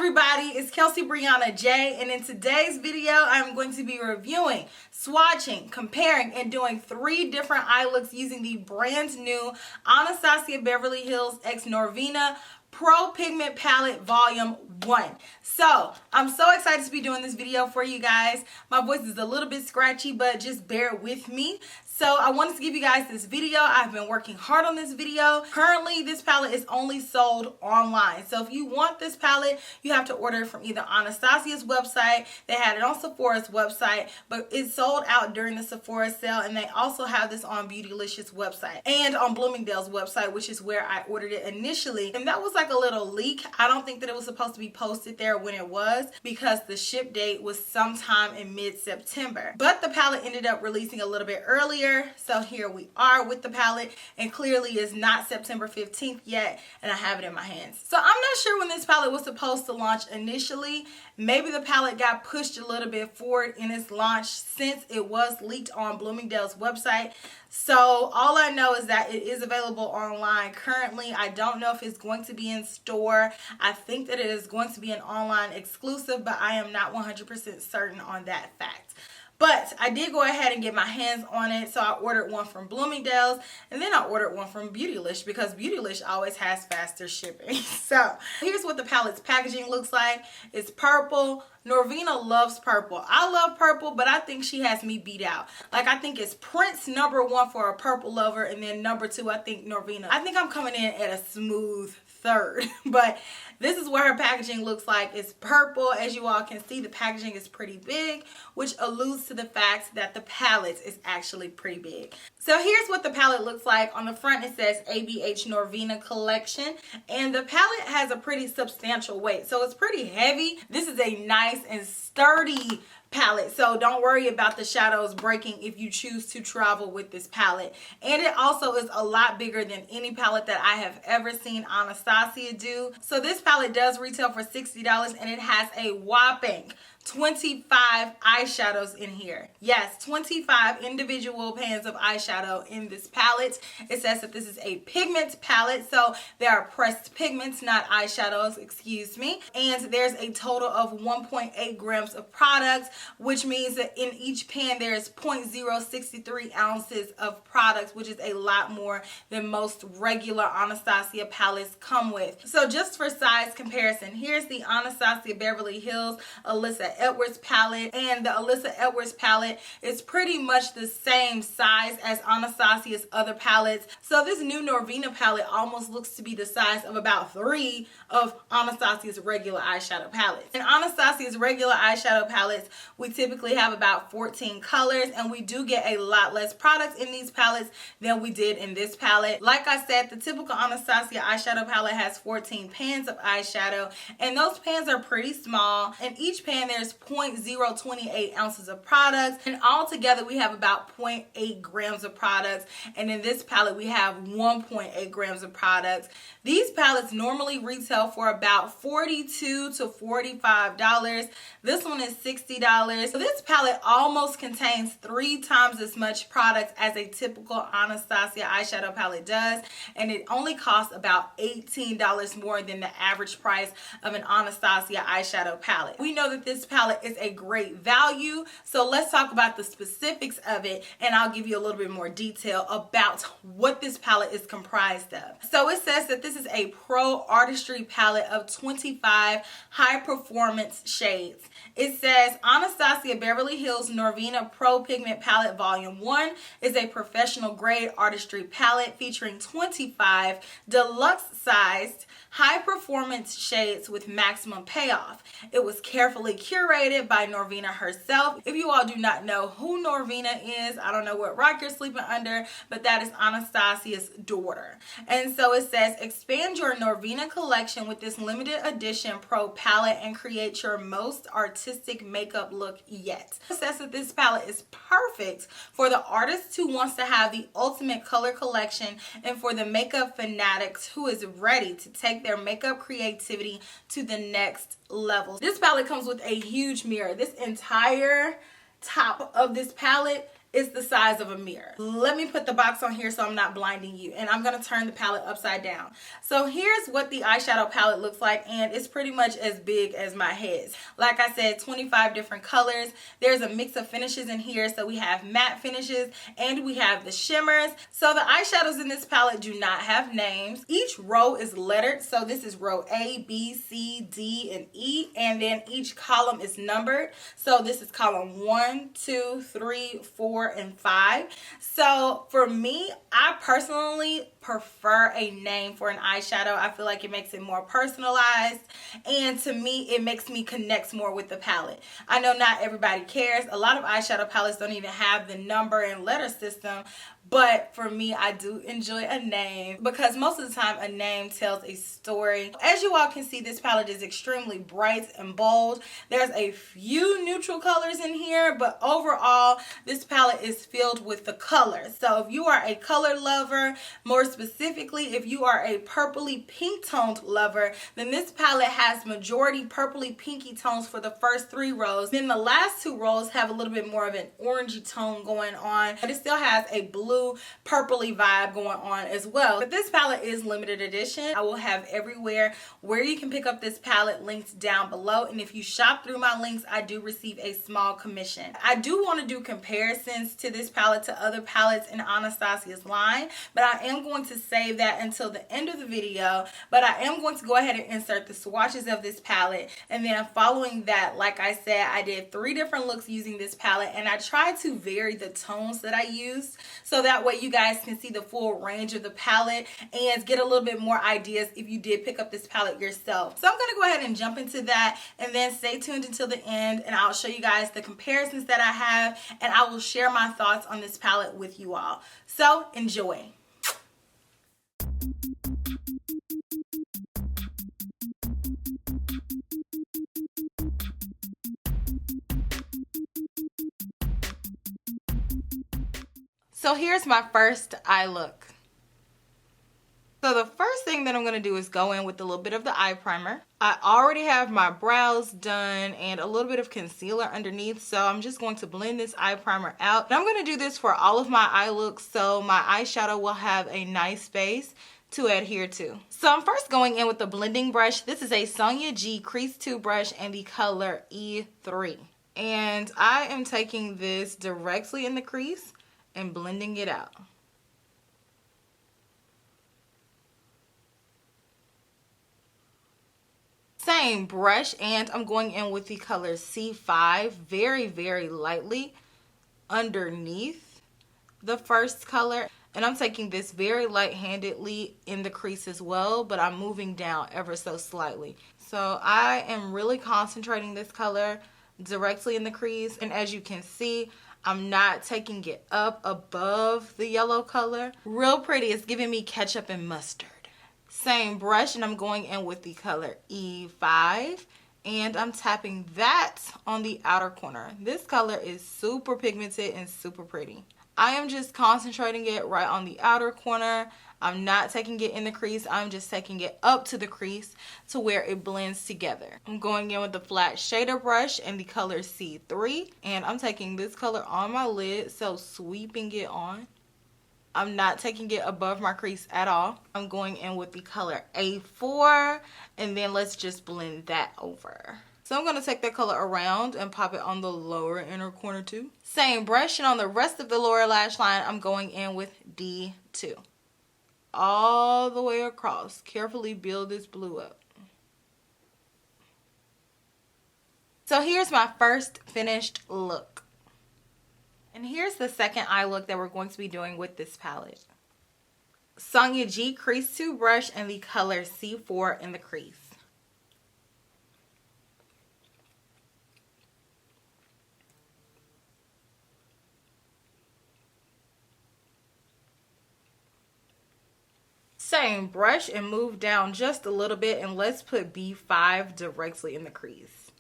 everybody, it's Kelsee Briana J, and in today's video I'm going to be reviewing, swatching, comparing, and doing 3 different eye looks using the brand new Anastasia Beverly Hills x Norvina Pro Pigment Palette Volume 1. So, I'm so excited to be doing this video for you guys. My voice is a little bit scratchy, but just bear with me. So, I wanted to give you guys this video. I've been working hard on this video. Currently, this palette is only sold online. So, if you want this palette, you have to order it from either Anastasia's website. They had it on Sephora's website, but it sold out during the Sephora sale, and they also have this on Beautylicious website and on Bloomingdale's website, which is where I ordered it initially. And that was like a little leak. I don't think that it was supposed to be posted there when it was, because the ship date was sometime in mid-September. But the palette ended up releasing a little bit earlier. So here we are with the palette, and clearly it's not September 15th yet, and I have it in my hands. So I'm not sure when this palette was supposed to launch initially. Maybe the palette got pushed a little bit forward in its launch since it was leaked on Bloomingdale's website. So all I know is that it is available online currently. I don't know if it's going to be in store. I think that it is going to be an online exclusive, but I am not 100% certain on that fact. But I did go ahead and get my hands on it, so I ordered one from Bloomingdale's, and then I ordered one from Beautylicious because Beautylicious always has faster shipping. So here's what the palette's packaging looks like. It's purple. Norvina loves purple. I love purple, but I think she has me beat out. Like, I think it's Prince #1 for a purple lover, and then #2, I think Norvina. I think I'm coming in at a smooth third. But this is what her packaging looks like. It's purple. As you all can see, the packaging is pretty big, which alludes to the fact that the palette is actually pretty big. So here's what the palette looks like. On the front it says ABH Norvina Collection, and the palette has a pretty substantial weight, so it's pretty heavy. This is a nice and sturdy palette, so don't worry about the shadows breaking if you choose to travel with this palette. And it also is a lot bigger than any palette that I have ever seen Anastasia do. So this palette does retail for $60, and it has a whopping 25 eyeshadows in here. Yes, 25 individual pans of eyeshadow in this palette. It says that this is a pigment palette, so there are pressed pigments, not eyeshadows, excuse me. And there's a total of 1.8 grams of product, which means that in each pan there is 0.063 ounces of product, which is a lot more than most regular Anastasia palettes come with. So just for size comparison, here's the Anastasia Beverly Hills Alyssa Edwards palette, and the Alyssa Edwards palette is pretty much the same size as Anastasia's other palettes. So this new Norvina palette almost looks to be the size of about 3 of Anastasia's regular eyeshadow palettes. In Anastasia's regular eyeshadow palettes, we typically have about 14 colors, and we do get a lot less product in these palettes than we did in this palette. Like I said, the typical Anastasia eyeshadow palette has 14 pans of eyeshadow, and those pans are pretty small. In each pan there's 0.028 ounces of product, and all together we have about 0.8 grams of products, and in this palette we have 1.8 grams of products. These palettes normally retail for about $42 to $45. This one is $60. So this palette almost contains 3 times as much product as a typical Anastasia eyeshadow palette does, and it only costs about $18 more than the average price of an Anastasia eyeshadow palette. We know that this palette is a great value, so let's talk about the specifics of it, and I'll give you a little bit more detail about what this palette is comprised of. So it says that this is a pro artistry palette of 25 high performance shades. It says Anastasia Beverly Hills Norvina Pro Pigment Palette Volume 1 is a professional grade artistry palette featuring 25 deluxe sized high performance shades with maximum payoff. It was carefully curated by Norvina herself. If you all do not know who Norvina is, I don't know what rock you're sleeping under, but that is Anastasia's daughter. And so it says, expand your Norvina collection with this limited edition pro palette and create your most artistic makeup look yet. It says that this palette is perfect for the artist who wants to have the ultimate color collection, and for the makeup fanatics who is ready to take their makeup creativity to the next level. This palette comes with a huge mirror. This entire top of this palette It's the size of a mirror. Let me put the box on here so I'm not blinding you. And I'm going to turn the palette upside down. So here's what the eyeshadow palette looks like. And it's pretty much as big as my head. Like I said, 25 different colors. There's a mix of finishes in here. So we have matte finishes and we have the shimmers. So the eyeshadows in this palette do not have names. Each row is lettered. So this is row A, B, C, D, and E. And then each column is numbered. So this is column 1, 2, 3, 4, and 5. So for me, I personally prefer a name for an eyeshadow. I feel like it makes it more personalized, and to me it makes me connect more with the palette. I know not everybody cares. A lot of eyeshadow palettes don't even have the number and letter system, but for me, I do enjoy a name because most of the time a name tells a story. As you all can see, this palette is extremely bright and bold. There's a few neutral colors in here, but overall this palette is filled with the colors. So if you are a color lover, more specifically if you are a purpley pink toned lover, then this palette has majority purpley pinky tones for the first 3 rows. Then the last 2 rows have a little bit more of an orangey tone going on, but it still has a blue purpley vibe going on as well. But this palette is limited edition. I will have everywhere where you can pick up this palette linked down below, and if you shop through my links, I do receive a small commission. I do want to do comparisons to this palette to other palettes in Anastasia's line, but I am going to save that until the end of the video. But I am going to go ahead and insert the swatches of this palette, and then following that, like I said, I did 3 different looks using this palette, and I tried to vary the tones that I used so that way you guys can see the full range of the palette and get a little bit more ideas if you did pick up this palette yourself. So I'm going to go ahead and jump into that, and then stay tuned until the end, and I'll show you guys the comparisons that I have, and I will share my thoughts on this palette with you all. So enjoy. So here's my first eye look. So the first thing that I'm going to do is go in with a little bit of the eye primer. I already have my brows done and a little bit of concealer underneath, so I'm just going to blend this eye primer out. And I'm going to do this for all of my eye looks so my eyeshadow will have a nice base to adhere to. So I'm first going in with the blending brush. This is a Sonia G Crease 2 brush and the color E3. And I am taking this directly in the crease and blending it out. Same brush, and I'm going in with the color C5 very, very lightly underneath the first color. And I'm taking this very light-handedly in the crease as well, but I'm moving down ever so slightly. So I am really concentrating this color directly in the crease, and as you can see, I'm not taking it up above the yellow color. Real pretty. It's giving me ketchup and mustard. Same brush, and I'm going in with the color E5, and I'm tapping that on the outer corner. This color is super pigmented and super pretty. I am just concentrating it right on the outer corner. I'm not taking it in the crease. I'm just taking it up to the crease to where it blends together. I'm going in with the flat shader brush and the color C3. And I'm taking this color on my lid, so sweeping it on. I'm not taking it above my crease at all. I'm going in with the color A4. And then let's just blend that over. So I'm going to take that color around and pop it on the lower inner corner too. Same brush, and on the rest of the lower lash line, I'm going in with D2. All the way across. Carefully build this blue up. So here's my first finished look. And here's the second eye look that we're going to be doing with this palette. Sonia G Crease 2 brush and the color C4 in the crease. Same brush and move down just a little bit, and let's put B5 directly in the crease.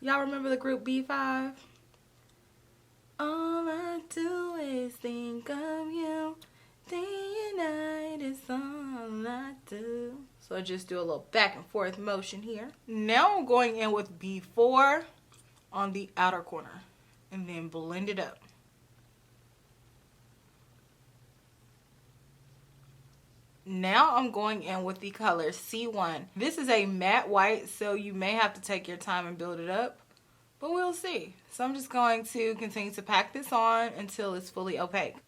Y'all remember the group B5? All I do is think of you. Day and night is all I do. So I just do a little back and forth motion here. Now I'm going in with B4 on the outer corner and then blend it up. Now I'm going in with the color C1. This is a matte white, so you may have to take your time and build it up, but we'll see. So I'm just going to continue to pack this on until it's fully opaque.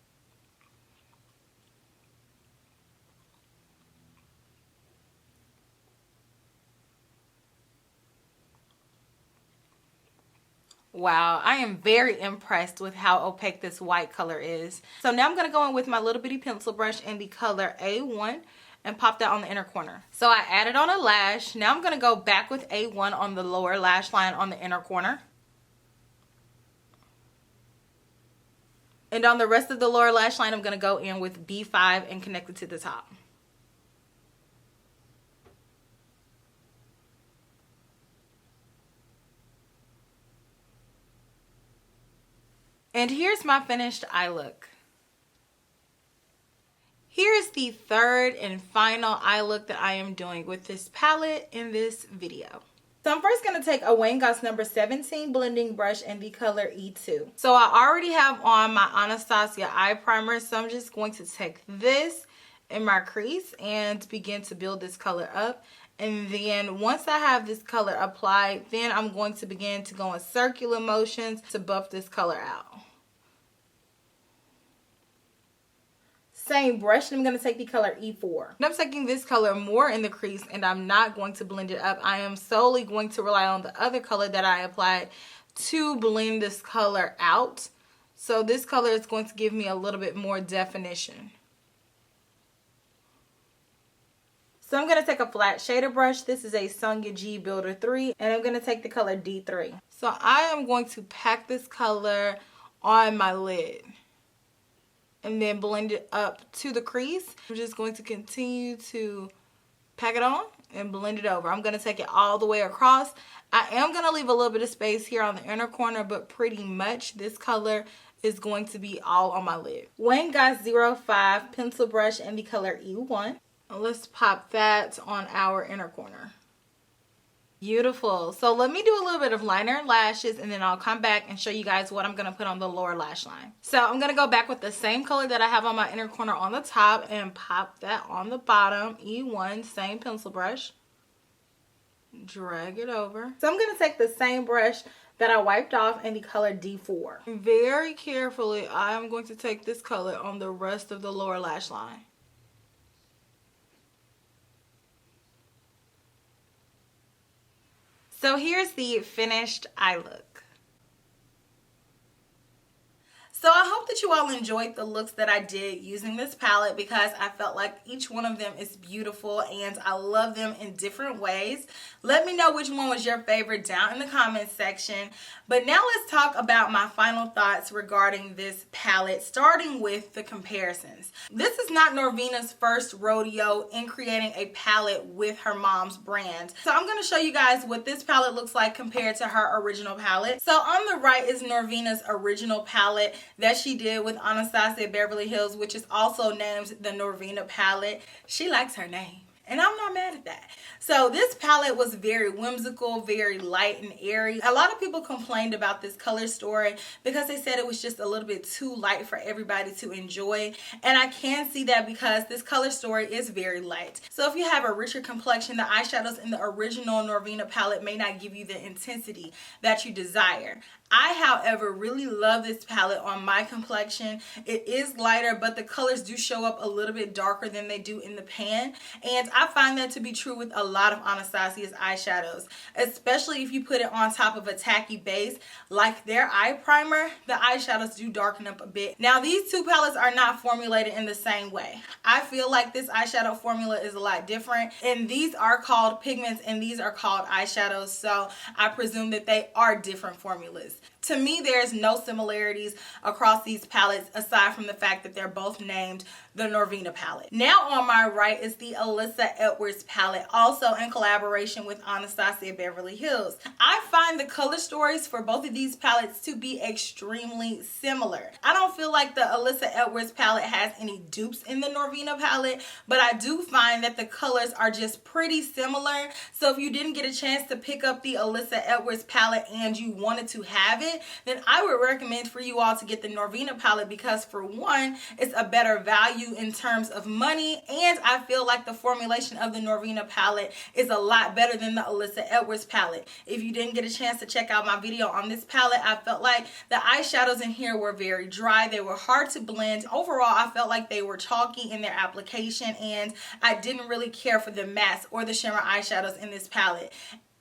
Wow, I am very impressed with how opaque this white color is. So now I'm going to go in with my little bitty pencil brush in the color A1 and pop that on the inner corner. So I added on a lash. Now I'm going to go back with A1 on the lower lash line on the inner corner. And on the rest of the lower lash line, I'm going to go in with B5 and connect it to the top. And here's my finished eye look. Here's the third and final eye look that I am doing with this palette in this video. So I'm first going to take a Wayne Goss number 17 blending brush in the color E2. So I already have on my Anastasia eye primer, so I'm just going to take this in my crease and begin to build this color up. And then once I have this color applied, then I'm going to begin to go in circular motions to buff this color out. Same brush, and I'm going to take the color E4. And I'm taking this color more in the crease, and I'm not going to blend it up. I am solely going to rely on the other color that I applied to blend this color out. So this color is going to give me a little bit more definition. So I'm going to take a flat shader brush. This is a Sonia G Builder 3, and I'm going to take the color D3. So I am going to pack this color on my lid and then blend it up to the crease. I'm just going to continue to pack it on and blend it over. I'm going to take it all the way across. I am going to leave a little bit of space here on the inner corner, but pretty much this color is going to be all on my lid. Wayne Goss 05 pencil brush in the color E1. Let's pop that on our inner corner. Beautiful. So let me do a little bit of liner and lashes, and then I'll come back and show you guys what I'm going to put on the lower lash line. So I'm going to go back with the same color that I have on my inner corner on the top and pop that on the bottom. E1, same pencil brush. Drag it over. So I'm going to take the same brush that I wiped off in the color D4. Very carefully, I'm going to take this color on the rest of the lower lash line. So here's the finished eye look. So I hope that you all enjoyed the looks that I did using this palette, because I felt like each one of them is beautiful and I love them in different ways. Let me know which one was your favorite down in the comments section. But now let's talk about my final thoughts regarding this palette, starting with the comparisons. This is not Norvina's first rodeo in creating a palette with her mom's brand. So I'm going to show you guys what this palette looks like compared to her original palette. So on the right is Norvina's original palette that she did with Anastasia Beverly Hills, which is also named the Norvina palette. She likes her name, and I'm not mad at that. So this palette was very whimsical, very light and airy. A lot of people complained about this color story because they said it was just a little bit too light for everybody to enjoy. And I can see that because this color story is very light. So if you have a richer complexion, the eyeshadows in the original Norvina palette may not give you the intensity that you desire. I, however, really love this palette on my complexion. It is lighter, but the colors do show up a little bit darker than they do in the pan. And I find that to be true with a lot of Anastasia's eyeshadows, especially if you put it on top of a tacky base like their eye primer. The eyeshadows do darken up a bit. Now, these two palettes are not formulated in the same way. I feel like this eyeshadow formula is a lot different, and these are called pigments and these are called eyeshadows, so I presume that they are different formulas. To me, there's no similarities across these palettes aside from the fact that they're both named the Norvina palette. Now on my right is the Alyssa Edwards palette, also in collaboration with Anastasia Beverly Hills. I find the color stories for both of these palettes to be extremely similar. I don't feel like the Alyssa Edwards palette has any dupes in the Norvina palette, but I do find that the colors are just pretty similar. So if you didn't get a chance to pick up the Alyssa Edwards palette and you wanted to have have it, then I would recommend for you all to get the Norvina palette because for one, it's a better value in terms of money, and I feel like the formulation of the Norvina palette is a lot better than the Alyssa Edwards palette. If you didn't get a chance to check out my video on this palette, I felt like the eyeshadows in here were very dry. They were hard to blend. Overall, I felt like they were chalky in their application, and I didn't really care for the mattes or the shimmer eyeshadows in this palette.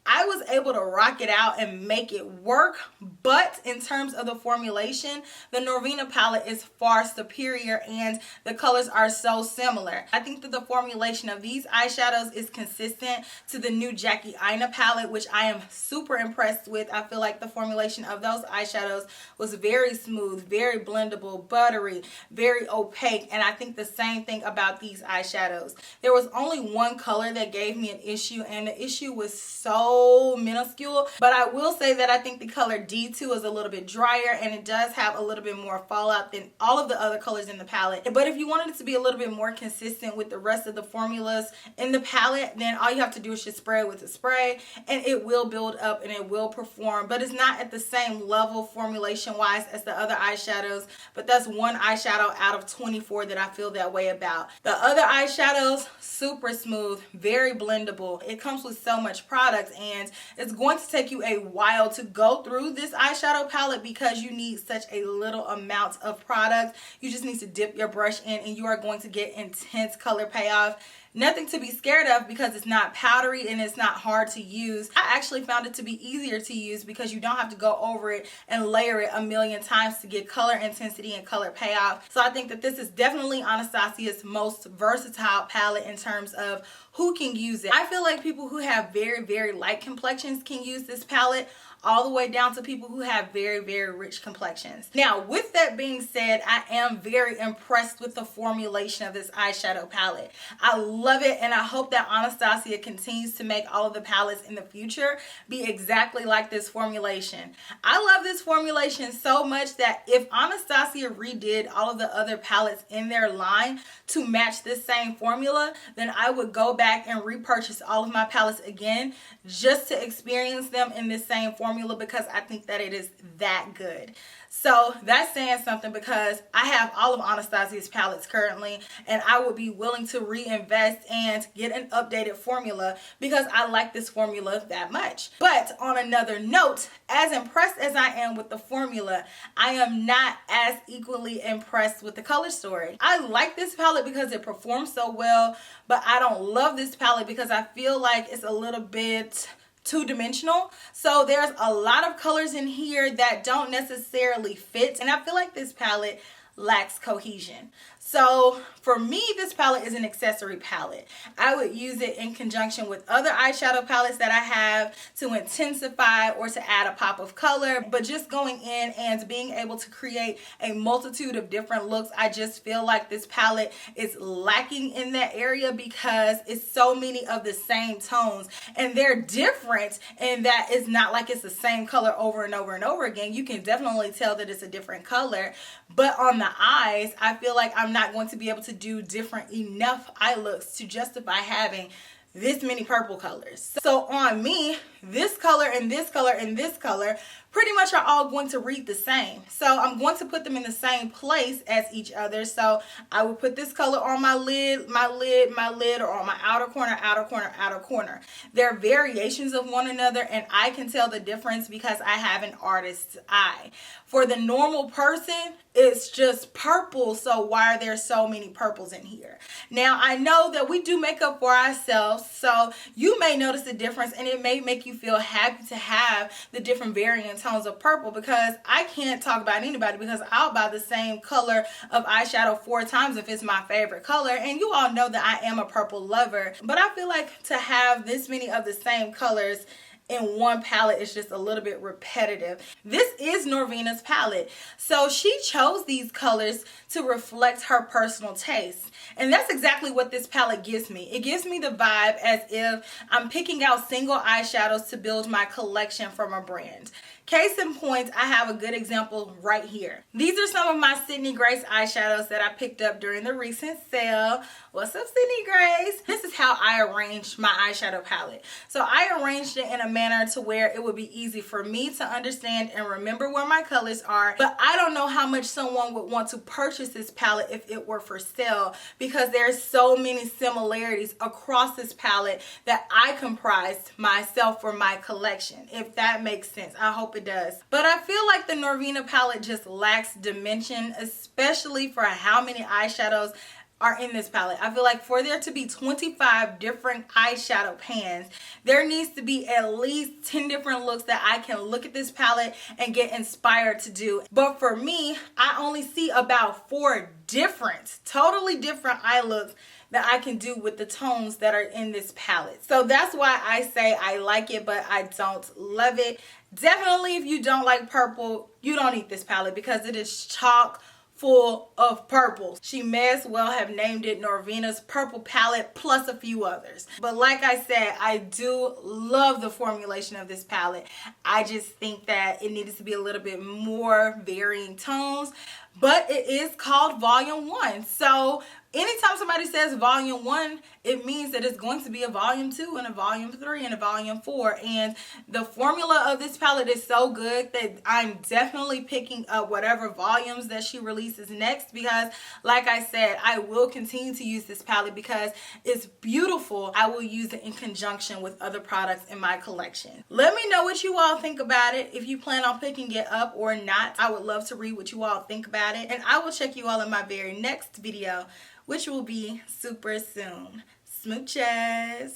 I was able to rock it out and make it work, but in terms of the formulation, the Norvina palette is far superior and the colors are so similar. I think that the formulation of these eyeshadows is consistent to the new Jackie Aina palette, which I am super impressed with. I feel like the formulation of those eyeshadows was very smooth, very blendable, buttery, very opaque, and I think the same thing about these eyeshadows. There was only one color that gave me an issue, and the issue was so minuscule, but I will say that I think the color D2 is a little bit drier and it does have a little bit more fallout than all of the other colors in the palette. But if you wanted it to be a little bit more consistent with the rest of the formulas in the palette, then all you have to do is just spray it with a spray and it will build up and it will perform, but it's not at the same level formulation wise as the other eyeshadows. But that's one eyeshadow out of 24 that I feel that way about. The other eyeshadows, super smooth, very blendable. It comes with so much product, and it's going to take you a while to go through this eyeshadow palette because you need such a little amount of product. You just need to dip your brush in and you are going to get intense color payoff. Nothing to be scared of because it's not powdery and it's not hard to use. I actually found it to be easier to use because you don't have to go over it and layer it a million times to get color intensity and color payoff. So I think that this is definitely Anastasia's most versatile palette in terms of who can use it. I feel like people who have very, very light complexions can use this palette, all the way down to people who have very, very rich complexions. Now, with that being said, I am very impressed with the formulation of this eyeshadow palette. I love it, and I hope that Anastasia continues to make all of the palettes in the future be exactly like this formulation. I love this formulation so much that if Anastasia redid all of the other palettes in their line to match this same formula, then I would go back and repurchase all of my palettes again just to experience them in this same formula because I think that it is that good. So that's saying something because I have all of Anastasia's palettes currently, and I would be willing to reinvest and get an updated formula because I like this formula that much. But on another note, as impressed as I am with the formula, I am not as equally impressed with the color story. I like this palette because it performs so well, but I don't love this palette because I feel like it's a little bit two-dimensional. So there's a lot of colors in here that don't necessarily fit, and I feel like this palette lacks cohesion. So for me, this palette is an accessory palette. I would use it in conjunction with other eyeshadow palettes that I have to intensify or to add a pop of color. But just going in and being able to create a multitude of different looks, I just feel like this palette is lacking in that area because it's so many of the same tones. And they're different in that it's not like it's the same color over and over and over again. You can definitely tell that it's a different color. But on the eyes, I feel like I'm not going to be able to do different enough eye looks to justify having this many purple colors. So on me, this color and this color and this color pretty much are all going to read the same. So I'm going to put them in the same place as each other. So I will put this color on my lid, my lid, or on my outer corner, outer corner, outer corner. They're variations of one another, and I can tell the difference because I have an artist's eye. For the normal person, it's just purple, so why are there so many purples in here? Now, I know that we do makeup for ourselves, so you may notice the difference, and it may make you feel happy to have the different varying tones of purple, because I can't talk about anybody because I'll buy the same color of eyeshadow 4 times if it's my favorite color, and you all know that I am a purple lover. But I feel like to have this many of the same colors in one palette is just a little bit repetitive. This is Norvina's palette, so she chose these colors to reflect her personal taste, and that's exactly what this palette gives me. It gives me the vibe as if I'm picking out single eyeshadows to build my collection from a brand. Case in point, I have a good example right here. These are some of my Sydney Grace eyeshadows that I picked up during the recent sale. What's up, Sydney Grace? This is how I arranged my eyeshadow palette. So I arranged it in a manner to where it would be easy for me to understand and remember where my colors are. But I don't know how much someone would want to purchase this palette if it were for sale, because there's so many similarities across this palette that I comprised myself for my collection, if that makes sense. I hope it does. But I feel like the Norvina palette just lacks dimension, especially for how many eyeshadows are in this palette. I feel like for there to be 25 different eyeshadow pans, there needs to be at least 10 different looks that I can look at this palette and get inspired to do. But for me, I only see about 4 different, totally different eye looks that I can do with the tones that are in this palette. So that's why I say I like it, but I don't love it. Definitely, if you don't like purple, you don't need this palette, because it is chock full of purples. She may as well have named it Norvina's Purple Palette plus a few others. But like I said, I do love the formulation of this palette. I just think that it needed to be a little bit more varying tones. But it is called Volume 1. So anytime somebody says Volume 1, it means that it's going to be a Volume 2 and a Volume 3 and a Volume 4. And the formula of this palette is so good that I'm definitely picking up whatever volumes that she releases next, because like I said, I will continue to use this palette because it's beautiful. I will use it in conjunction with other products in my collection. Let me know what you all think about it. If you plan on picking it up or not, I would love to read what you all think about it. And I will check you all in my very next video, which will be super soon. Smooches.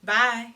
Bye.